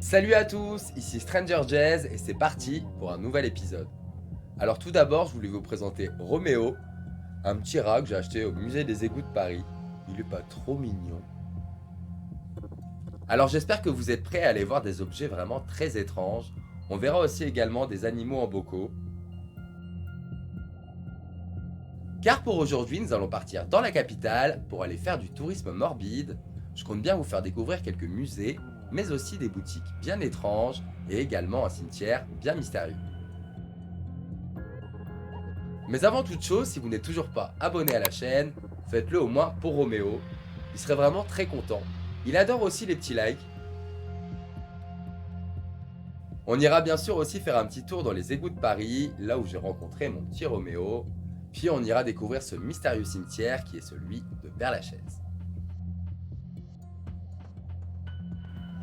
Salut à tous, ici Stranger Jazz et c'est parti pour un nouvel épisode. Alors tout d'abord, je voulais vous présenter Roméo, un petit rat que j'ai acheté au musée des égouts de Paris. Il est pas trop mignon. Alors j'espère que vous êtes prêts à aller voir des objets vraiment très étranges. On verra aussi également des animaux en bocaux. Car pour aujourd'hui, nous allons partir dans la capitale pour aller faire du tourisme morbide. Je compte bien vous faire découvrir quelques musées, mais aussi des boutiques bien étranges et également un cimetière bien mystérieux. Mais avant toute chose, si vous n'êtes toujours pas abonné à la chaîne, faites-le au moins pour Roméo. Il serait vraiment très content. Il adore aussi les petits likes. On ira bien sûr aussi faire un petit tour dans les égouts de Paris, là où j'ai rencontré mon petit Roméo. Puis on ira découvrir ce mystérieux cimetière qui est celui de Père-Lachaise.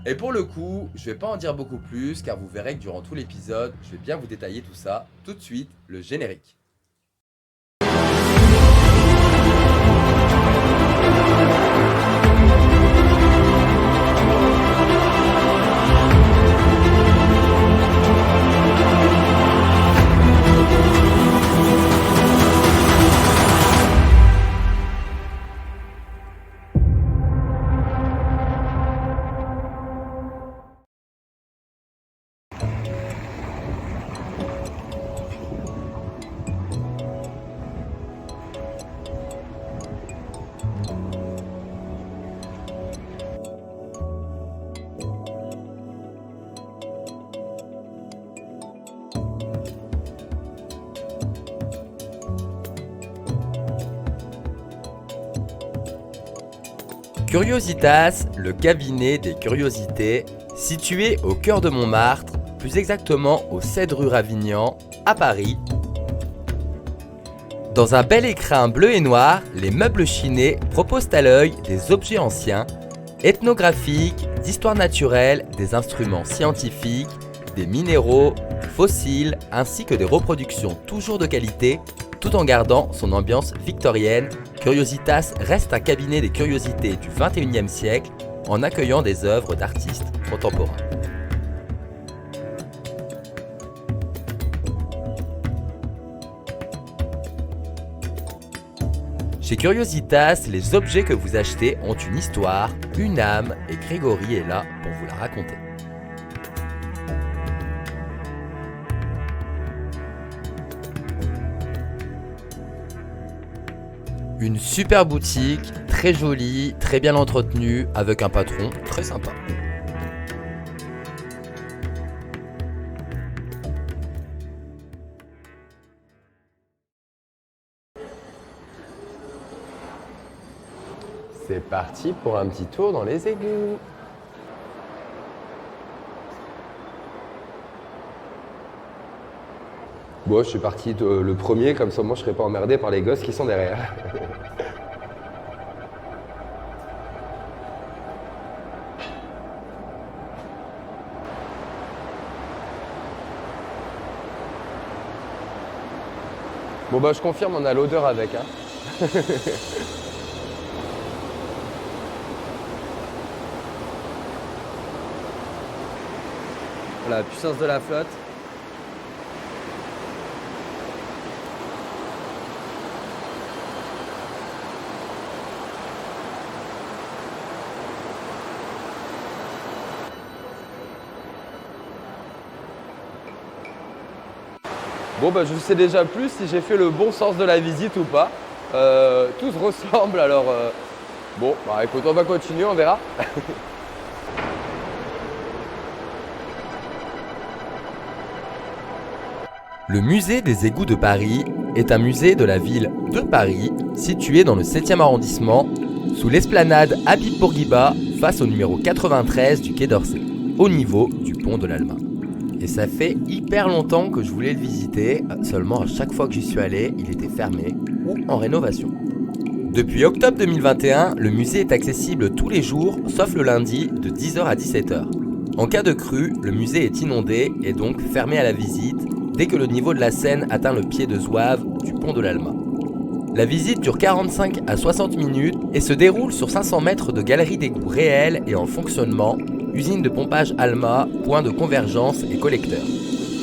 Et pour le coup, je vais pas en dire beaucoup plus car vous verrez que durant tout l'épisode, je vais bien vous détailler tout ça. Tout de suite, le générique. Curiositas, le cabinet des curiosités, situé au cœur de Montmartre, plus exactement au 7 rue Ravignan, à Paris. Dans un bel écrin bleu et noir, les meubles chinés proposent à l'œil des objets anciens, ethnographiques, d'histoire naturelle, des instruments scientifiques, des minéraux, fossiles, ainsi que des reproductions toujours de qualité, tout en gardant son ambiance victorienne. Curiositas reste un cabinet des curiosités du XXIe siècle en accueillant des œuvres d'artistes contemporains. Chez Curiositas, les objets que vous achetez ont une histoire, une âme et Grégory est là pour vous la raconter. Une super boutique, très jolie, très bien entretenue, avec un patron très sympa. C'est parti pour un petit tour dans les égouts. Bon, je suis parti le premier, comme ça moi je serai pas emmerdé par les gosses qui sont derrière. Bon bah je confirme, on a l'odeur avec hein. La puissance de la flotte. Bon bah je sais déjà plus si j'ai fait le bon sens de la visite ou pas. Tout se ressemble alors bon bah écoute on va continuer, on verra. Le musée des égouts de Paris est un musée de la ville de Paris situé dans le 7e arrondissement sous l'esplanade Habib Bourguiba face au numéro 93 du quai d'Orsay, au niveau du pont de l'Alma. Et ça fait hyper longtemps que je voulais le visiter, seulement à chaque fois que j'y suis allé, il était fermé ou en rénovation. Depuis octobre 2021, le musée est accessible tous les jours, sauf le lundi, de 10h à 17h. En cas de crue, le musée est inondé et donc fermé à la visite dès que le niveau de la Seine atteint le pied de Zouave du pont de l'Alma. La visite dure 45 à 60 minutes et se déroule sur 500 mètres de galeries d'égouts réelles et en fonctionnement, usine de pompage Alma, point de convergence et collecteur.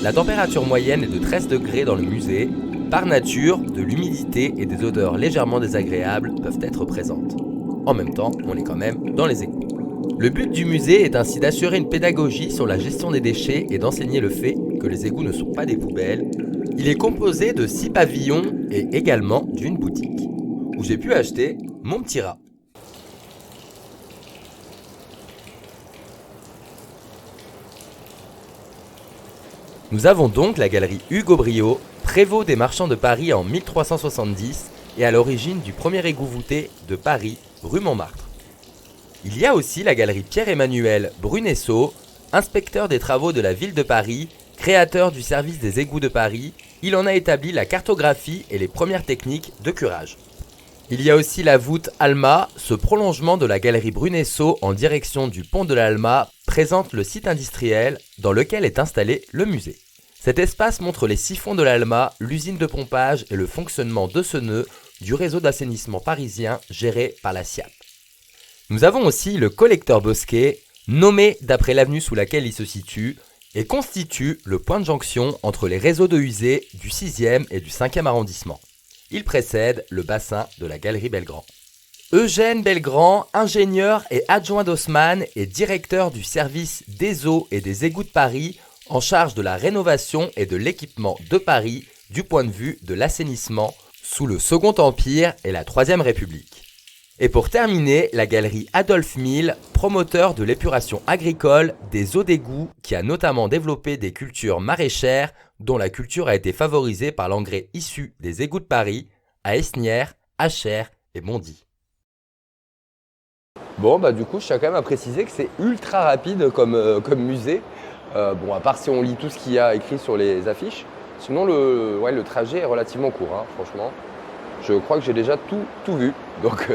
La température moyenne est de 13 degrés dans le musée. Par nature, de l'humidité et des odeurs légèrement désagréables peuvent être présentes. En même temps, on est quand même dans les égouts. Le but du musée est ainsi d'assurer une pédagogie sur la gestion des déchets et d'enseigner le fait que les égouts ne sont pas des poubelles. Il est composé de 6 pavillons et également d'une boutique, où j'ai pu acheter mon petit rat. Nous avons donc la galerie Hugo Briot, prévôt des marchands de Paris en 1370 et à l'origine du premier égout voûté de Paris, rue Montmartre. Il y a aussi la galerie Pierre-Emmanuel Bruneseau, inspecteur des travaux de la ville de Paris, créateur du service des égouts de Paris. Il en a établi la cartographie et les premières techniques de curage. Il y a aussi la voûte Alma, ce prolongement de la galerie Bruneseau en direction du pont de l'Alma présente le site industriel dans lequel est installé le musée. Cet espace montre les siphons de l'Alma, l'usine de pompage et le fonctionnement de ce nœud du réseau d'assainissement parisien géré par la SIAP. Nous avons aussi le collecteur Bosquet, nommé d'après l'avenue sous laquelle il se situe, et constitue le point de jonction entre les réseaux d'eau usée du 6e et du 5e arrondissement. Il précède le bassin de la galerie Belgrand. Eugène Belgrand, ingénieur et adjoint d'Haussmann et directeur du service des eaux et des égouts de Paris, en charge de la rénovation et de l'équipement de Paris du point de vue de l'assainissement sous le Second Empire et la Troisième République. Et pour terminer, la galerie Adolphe Mille, promoteur de l'épuration agricole des eaux d'égout qui a notamment développé des cultures maraîchères dont la culture a été favorisée par l'engrais issu des égouts de Paris à Esnières, Achères et Bondy. Bon, du coup, je tiens quand même à préciser que c'est ultra rapide comme musée. À part si on lit tout ce qu'il y a écrit sur les affiches. Sinon, le trajet est relativement court, franchement. Je crois que j'ai déjà tout vu. Donc,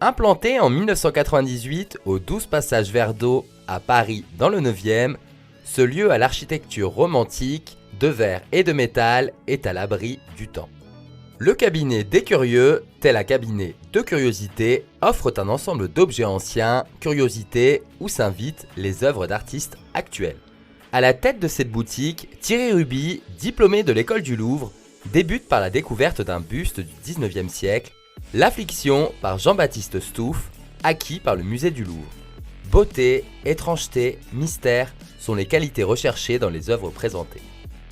Implanté en 1998 au 12 passage Verdot à Paris dans le 9e, ce lieu à l'architecture romantique, de verre et de métal, est à l'abri du temps. Le cabinet des curieux, tel un cabinet de curiosités, offre un ensemble d'objets anciens, curiosités, où s'invitent les œuvres d'artistes actuels. À la tête de cette boutique, Thierry Ruby, diplômé de l'école du Louvre, débute par la découverte d'un buste du 19e siècle, L'Affliction par Jean-Baptiste Stouff, acquis par le musée du Louvre. Beauté, étrangeté, mystère sont les qualités recherchées dans les œuvres présentées.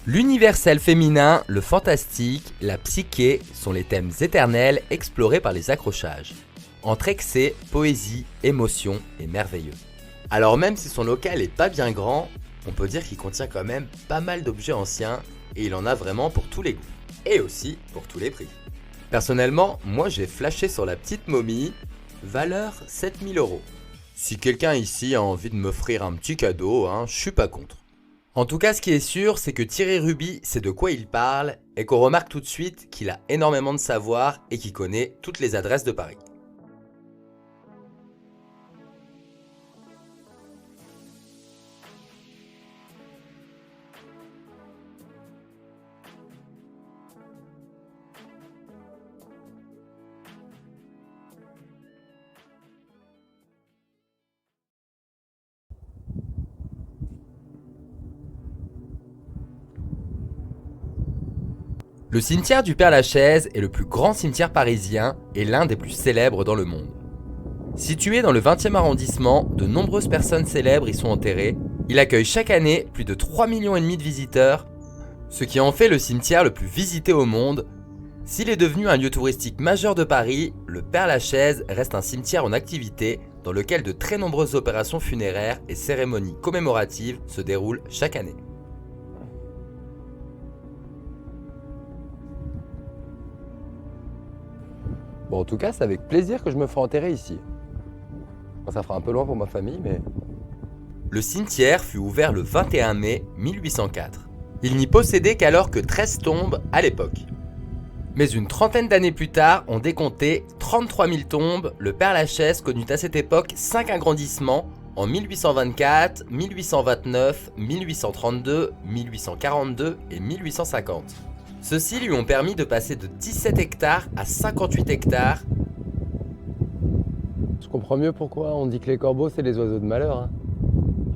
L'universel féminin, le fantastique, la psyché sont les thèmes éternels explorés par les accrochages. Entre excès, poésie, émotion et merveilleux. Alors même si son local est pas bien grand, on peut dire qu'il contient quand même pas mal d'objets anciens et il en a vraiment pour tous les goûts. Et aussi pour tous les prix. Personnellement, moi j'ai flashé sur la petite momie, valeur 7000 €. Si quelqu'un ici a envie de m'offrir un petit cadeau, je suis pas contre. En tout cas, ce qui est sûr, c'est que Thierry Ruby sait de quoi il parle et qu'on remarque tout de suite qu'il a énormément de savoir et qu'il connaît toutes les adresses de Paris. Le cimetière du Père-Lachaise est le plus grand cimetière parisien et l'un des plus célèbres dans le monde. Situé dans le 20e arrondissement, de nombreuses personnes célèbres y sont enterrées. Il accueille chaque année plus de 3,5 millions de visiteurs, ce qui en fait le cimetière le plus visité au monde. S'il est devenu un lieu touristique majeur de Paris, le Père-Lachaise reste un cimetière en activité dans lequel de très nombreuses opérations funéraires et cérémonies commémoratives se déroulent chaque année. Bon, en tout cas, c'est avec plaisir que je me ferai enterrer ici. Ça fera un peu loin pour ma famille, mais... Le cimetière fut ouvert le 21 mai 1804. Il n'y possédait qu'alors que 13 tombes à l'époque. Mais une trentaine d'années plus tard, on décomptait 33 000 tombes. Le Père-Lachaise connut à cette époque 5 agrandissements, en 1824, 1829, 1832, 1842 et 1850. Ceux-ci lui ont permis de passer de 17 hectares à 58 hectares. Je comprends mieux pourquoi on dit que les corbeaux, c'est les oiseaux de malheur. Hein.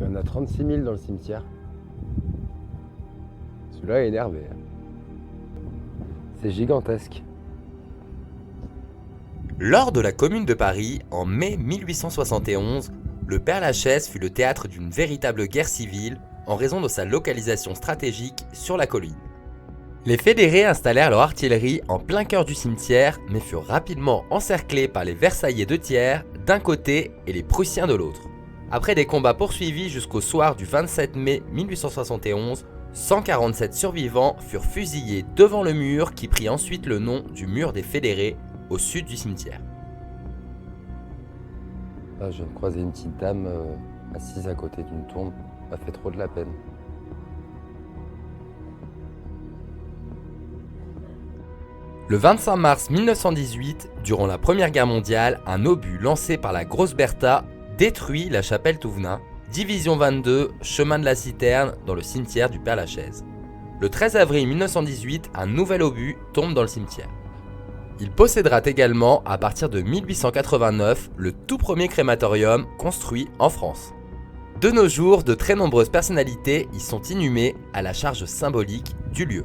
Il y en a 36 000 dans le cimetière. Celui-là est énervé. Hein. C'est gigantesque. Lors de la Commune de Paris, en mai 1871, le Père-Lachaise fut le théâtre d'une véritable guerre civile en raison de sa localisation stratégique sur la colline. Les fédérés installèrent leur artillerie en plein cœur du cimetière, mais furent rapidement encerclés par les Versaillais de Thiers d'un côté et les Prussiens de l'autre. Après des combats poursuivis jusqu'au soir du 27 mai 1871, 147 survivants furent fusillés devant le mur qui prit ensuite le nom du mur des fédérés au sud du cimetière. Là, je viens de croiser une petite dame assise à côté d'une tombe. Ça m'a fait trop de la peine. Le 25 mars 1918, durant la Première Guerre mondiale, un obus lancé par la Grosse Bertha détruit la chapelle Touvenin, division 22, chemin de la Citerne, dans le cimetière du Père-Lachaise. Le 13 avril 1918, un nouvel obus tombe dans le cimetière. Il possédera également, à partir de 1889, le tout premier crématorium construit en France. De nos jours, de très nombreuses personnalités y sont inhumées à la charge symbolique du lieu.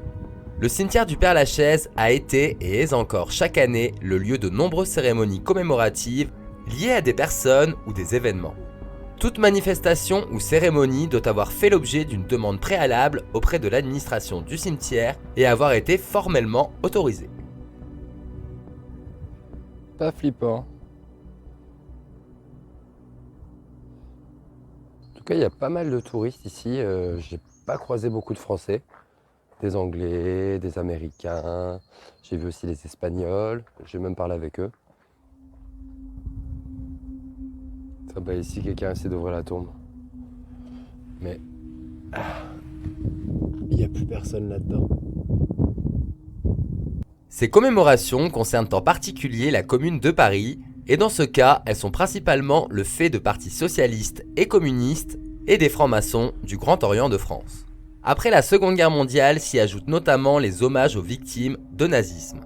Le cimetière du Père-Lachaise a été et est encore chaque année le lieu de nombreuses cérémonies commémoratives liées à des personnes ou des événements. Toute manifestation ou cérémonie doit avoir fait l'objet d'une demande préalable auprès de l'administration du cimetière et avoir été formellement autorisée. Pas flippant. En tout cas, il y a pas mal de touristes ici. J'ai pas croisé beaucoup de Français. Des Anglais, des Américains. J'ai vu aussi les Espagnols. J'ai même parlé avec eux. Ah bah ici, quelqu'un essaie d'ouvrir la tombe. Mais il n'y a plus personne là-dedans. Ces commémorations concernent en particulier la Commune de Paris, et dans ce cas, elles sont principalement le fait de partis socialistes et communistes et des francs-maçons du Grand Orient de France. Après la Seconde Guerre mondiale s'y ajoutent notamment les hommages aux victimes de nazisme.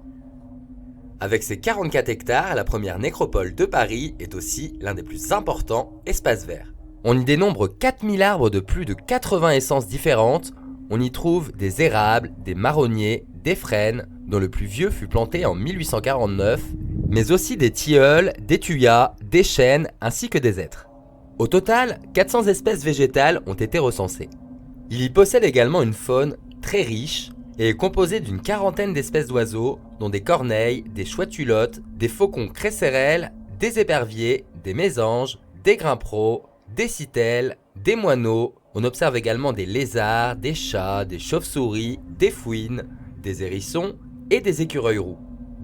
Avec ses 44 hectares, la première nécropole de Paris est aussi l'un des plus importants espaces verts. On y dénombre 4000 arbres de plus de 80 essences différentes. On y trouve des érables, des marronniers, des frênes, dont le plus vieux fut planté en 1849, mais aussi des tilleuls, des thuyas, des chênes ainsi que des hêtres. Au total, 400 espèces végétales ont été recensées. Il y possède également une faune très riche et est composée d'une quarantaine d'espèces d'oiseaux, dont des corneilles, des chouette-culottes, des faucons cresserelles, des éperviers, des mésanges, des grimpereaux, des citelles, des moineaux. On observe également des lézards, des chats, des chauves-souris, des fouines, des hérissons et des écureuils roux.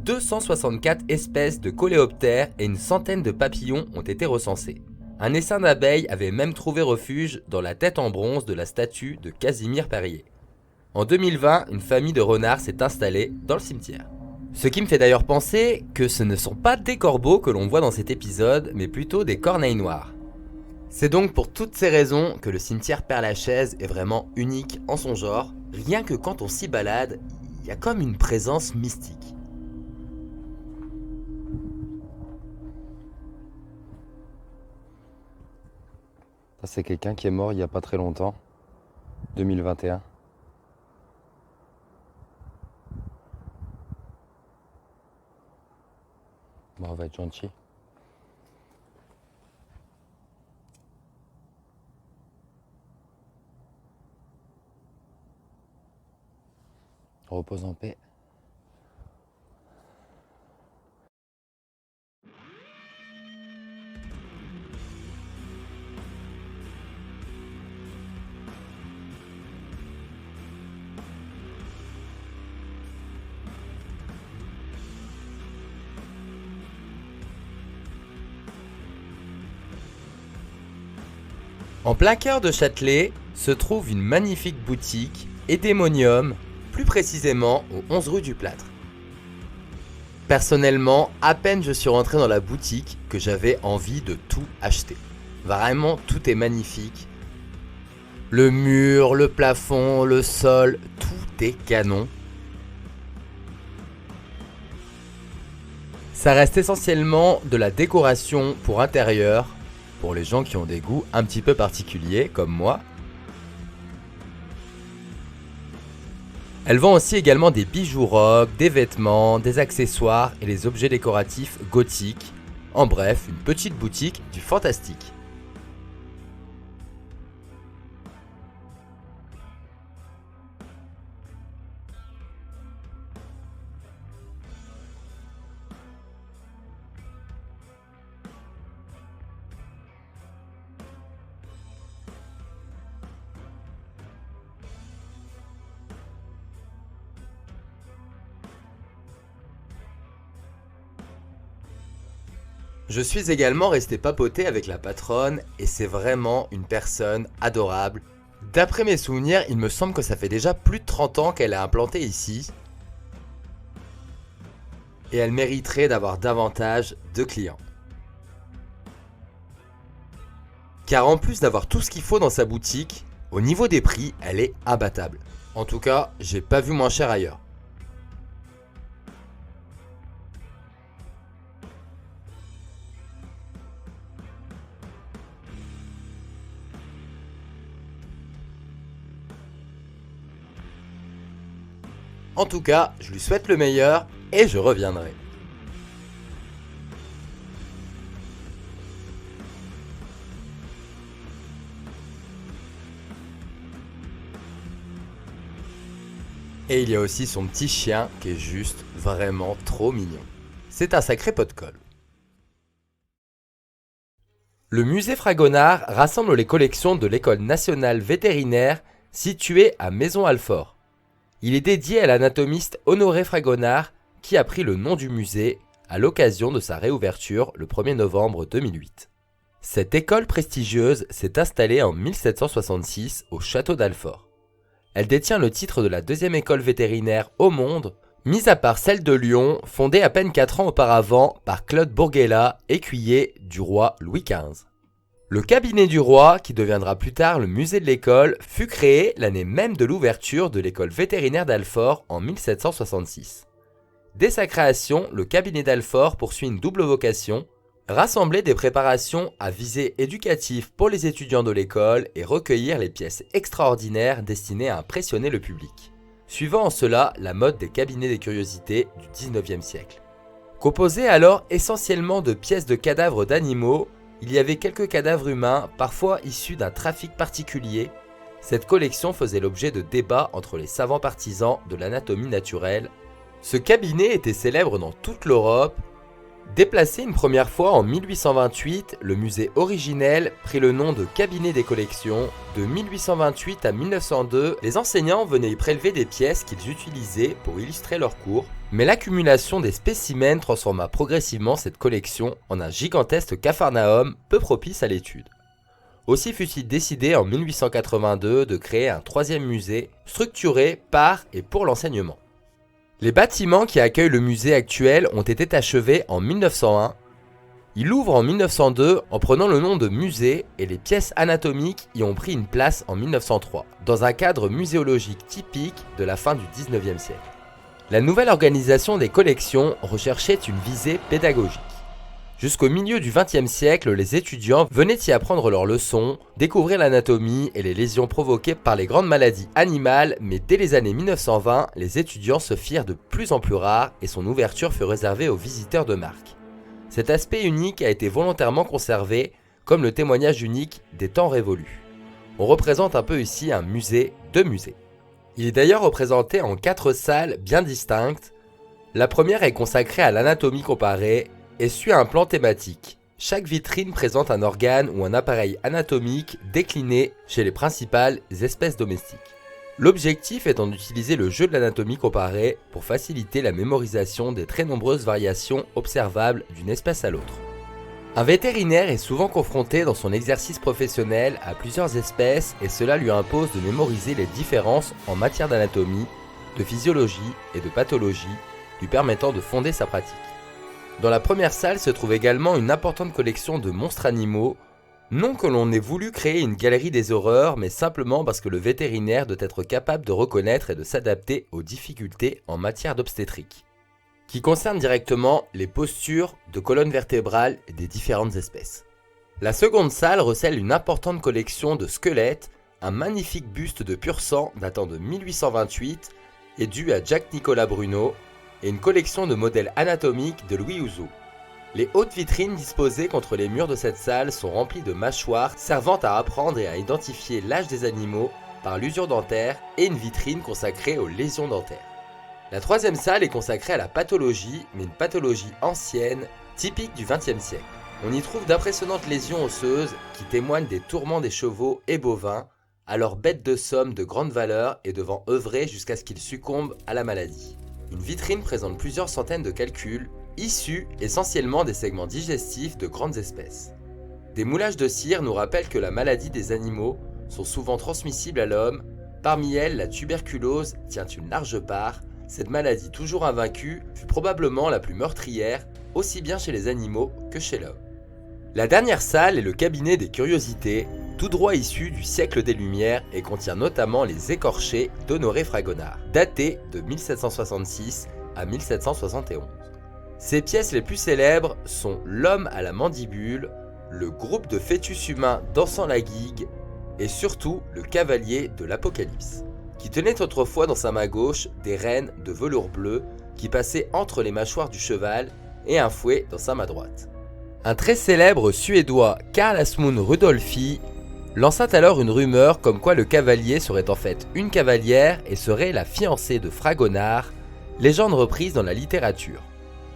264 espèces de coléoptères et une centaine de papillons ont été recensés. Un essaim d'abeilles avait même trouvé refuge dans la tête en bronze de la statue de Casimir Perrier. En 2020, une famille de renards s'est installée dans le cimetière. Ce qui me fait d'ailleurs penser que ce ne sont pas des corbeaux que l'on voit dans cet épisode, mais plutôt des corneilles noires. C'est donc pour toutes ces raisons que le cimetière Père-Lachaise est vraiment unique en son genre. Rien que quand on s'y balade, il y a comme une présence mystique. Ça, c'est quelqu'un qui est mort il n'y a pas très longtemps, 2021. Bon, on va être gentil. Repose en paix. En plein cœur de Châtelet se trouve une magnifique boutique Edémonium, plus précisément au 11 rue du Plâtre. Personnellement, à peine je suis rentré dans la boutique que j'avais envie de tout acheter. Vraiment, tout est magnifique. Le mur, le plafond, le sol, tout est canon. Ça reste essentiellement de la décoration pour intérieur, pour les gens qui ont des goûts un petit peu particuliers, comme moi. Elle vend aussi également des bijoux rock, des vêtements, des accessoires et des objets décoratifs gothiques. En bref, une petite boutique du fantastique. Je suis également resté papoter avec la patronne et c'est vraiment une personne adorable. D'après mes souvenirs, il me semble que ça fait déjà plus de 30 ans qu'elle est implantée ici. Et elle mériterait d'avoir davantage de clients. Car en plus d'avoir tout ce qu'il faut dans sa boutique, au niveau des prix, elle est imbattable. En tout cas, j'ai pas vu moins cher ailleurs. En tout cas, je lui souhaite le meilleur et je reviendrai. Et il y a aussi son petit chien qui est juste vraiment trop mignon. C'est un sacré pot de colle. Le musée Fragonard rassemble les collections de l'École nationale vétérinaire située à Maisons-Alfort. Il est dédié à l'anatomiste Honoré Fragonard qui a pris le nom du musée à l'occasion de sa réouverture le 1er novembre 2008. Cette école prestigieuse s'est installée en 1766 au château d'Alfort. Elle détient le titre de la deuxième école vétérinaire au monde, mis à part celle de Lyon, fondée à peine 4 ans auparavant par Claude Bourguela, écuyer du roi Louis XV. Le cabinet du roi, qui deviendra plus tard le musée de l'école, fut créé l'année même de l'ouverture de l'école vétérinaire d'Alfort en 1766. Dès sa création, le cabinet d'Alfort poursuit une double vocation, rassembler des préparations à visée éducative pour les étudiants de l'école et recueillir les pièces extraordinaires destinées à impressionner le public, suivant en cela la mode des cabinets des curiosités du XIXe siècle. Composé alors essentiellement de pièces de cadavres d'animaux, il y avait quelques cadavres humains, parfois issus d'un trafic particulier. Cette collection faisait l'objet de débats entre les savants partisans de l'anatomie naturelle. Ce cabinet était célèbre dans toute l'Europe. Déplacé une première fois en 1828, le musée originel prit le nom de cabinet des collections. De 1828 à 1902, les enseignants venaient y prélever des pièces qu'ils utilisaient pour illustrer leurs cours. Mais l'accumulation des spécimens transforma progressivement cette collection en un gigantesque capharnaüm peu propice à l'étude. Aussi fut-il décidé en 1882 de créer un troisième musée structuré par et pour l'enseignement. Les bâtiments qui accueillent le musée actuel ont été achevés en 1901. Il ouvre en 1902 en prenant le nom de musée et les pièces anatomiques y ont pris une place en 1903, dans un cadre muséologique typique de la fin du XIXe siècle. La nouvelle organisation des collections recherchait une visée pédagogique. Jusqu'au milieu du XXe siècle, les étudiants venaient y apprendre leurs leçons, découvrir l'anatomie et les lésions provoquées par les grandes maladies animales, mais dès les années 1920, les étudiants se firent de plus en plus rares et son ouverture fut réservée aux visiteurs de marque. Cet aspect unique a été volontairement conservé, comme le témoignage unique des temps révolus. On représente un peu ici un musée de musées. Il est d'ailleurs représenté en 4 salles bien distinctes. La première est consacrée à l'anatomie comparée et suit un plan thématique. Chaque vitrine présente un organe ou un appareil anatomique décliné chez les principales espèces domestiques. L'objectif étant d'utiliser le jeu de l'anatomie comparée pour faciliter la mémorisation des très nombreuses variations observables d'une espèce à l'autre. Un vétérinaire est souvent confronté dans son exercice professionnel à plusieurs espèces et cela lui impose de mémoriser les différences en matière d'anatomie, de physiologie et de pathologie, lui permettant de fonder sa pratique. Dans la première salle se trouve également une importante collection de monstres animaux, Non que l'on ait voulu créer une galerie des horreurs, mais simplement parce que le vétérinaire doit être capable de reconnaître et de s'adapter aux difficultés en matière d'obstétrique, qui concernent directement les postures de colonne vertébrale des différentes espèces. La seconde salle recèle une importante collection de squelettes, un magnifique buste de pur sang datant de 1828 est dû à Jacques-Nicolas Bruno et une collection de modèles anatomiques de Louis Houzeau. Les hautes vitrines disposées contre les murs de cette salle sont remplies de mâchoires servant à apprendre et à identifier l'âge des animaux par l'usure dentaire et une vitrine consacrée aux lésions dentaires. La troisième salle est consacrée à la pathologie, mais une pathologie ancienne, typique du XXe siècle. On y trouve d'impressionnantes lésions osseuses qui témoignent des tourments des chevaux et bovins, alors bêtes de somme de grande valeur et devant œuvrer jusqu'à ce qu'ils succombent à la maladie. Une vitrine présente plusieurs centaines de calculs, issus essentiellement des segments digestifs de grandes espèces. Des moulages de cire nous rappellent que la maladie des animaux sont souvent transmissibles à l'homme. Parmi elles, la tuberculose tient une large part. Cette maladie toujours invaincue fut probablement la plus meurtrière, aussi bien chez les animaux que chez l'homme. La dernière salle est le cabinet des curiosités, tout droit issu du siècle des Lumières et contient notamment les écorchés d'Honoré Fragonard, datés de 1766 à 1771. Ses pièces les plus célèbres sont L'homme à la mandibule, le groupe de fœtus humains dansant la gigue et surtout le cavalier de l'Apocalypse, qui tenait autrefois dans sa main gauche des rênes de velours bleu qui passaient entre les mâchoires du cheval et un fouet dans sa main droite. Un très célèbre Suédois, Carl Asmund Rudolphi, lança alors une rumeur comme quoi le cavalier serait en fait une cavalière et serait la fiancée de Fragonard, légende reprise dans la littérature.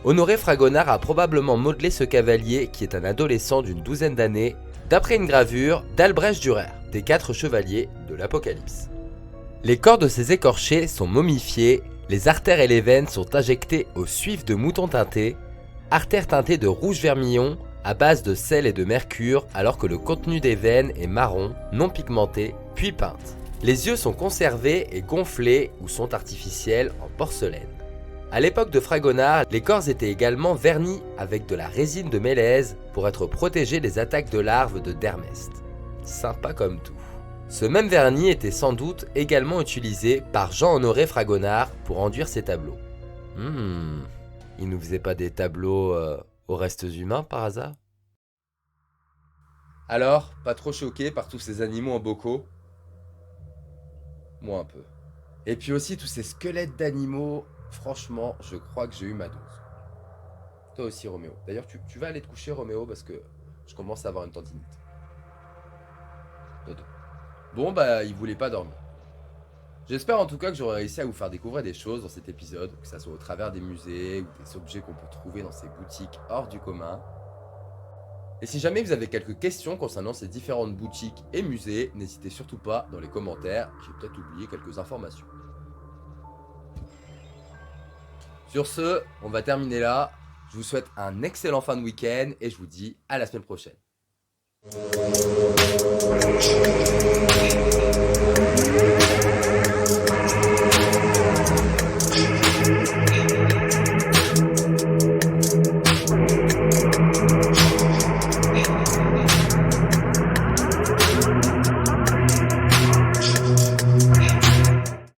Honoré Fragonard a probablement modelé ce cavalier qui est un adolescent d'une douzaine d'années, d'après une gravure d'Albrecht Dürer, des 4 chevaliers de l'Apocalypse. Les corps de ces écorchés sont momifiés, les artères et les veines sont injectées au suif de mouton teinté, artères teintées de rouge vermillon à base de sel et de mercure alors que le contenu des veines est marron, non pigmenté, puis peinte. Les yeux sont conservés et gonflés ou sont artificiels en porcelaine. À l'époque de Fragonard, les corps étaient également vernis avec de la résine de mélèze pour être protégés des attaques de larves de dermestes. Sympa comme tout. Ce même vernis était sans doute également utilisé par Jean-Honoré Fragonard pour enduire ses tableaux. Il nous faisait pas des tableaux aux restes humains par hasard? Alors, pas trop choqué par tous ces animaux en bocaux? Moi un peu. Et puis aussi tous ces squelettes d'animaux, franchement, je crois que j'ai eu ma dose. Toi aussi Roméo. D'ailleurs, tu vas aller te coucher Roméo parce que je commence à avoir une tendinite. Dodo. Bon bah, il voulait pas dormir. J'espère en tout cas que j'aurai réussi à vous faire découvrir des choses dans cet épisode, que ça soit au travers des musées ou des objets qu'on peut trouver dans ces boutiques hors du commun. Et si jamais vous avez quelques questions concernant ces différentes boutiques et musées, n'hésitez surtout pas dans les commentaires, j'ai peut-être oublié quelques informations. Sur ce, on va terminer là. Je vous souhaite un excellent fin de week-end et je vous dis à la semaine prochaine.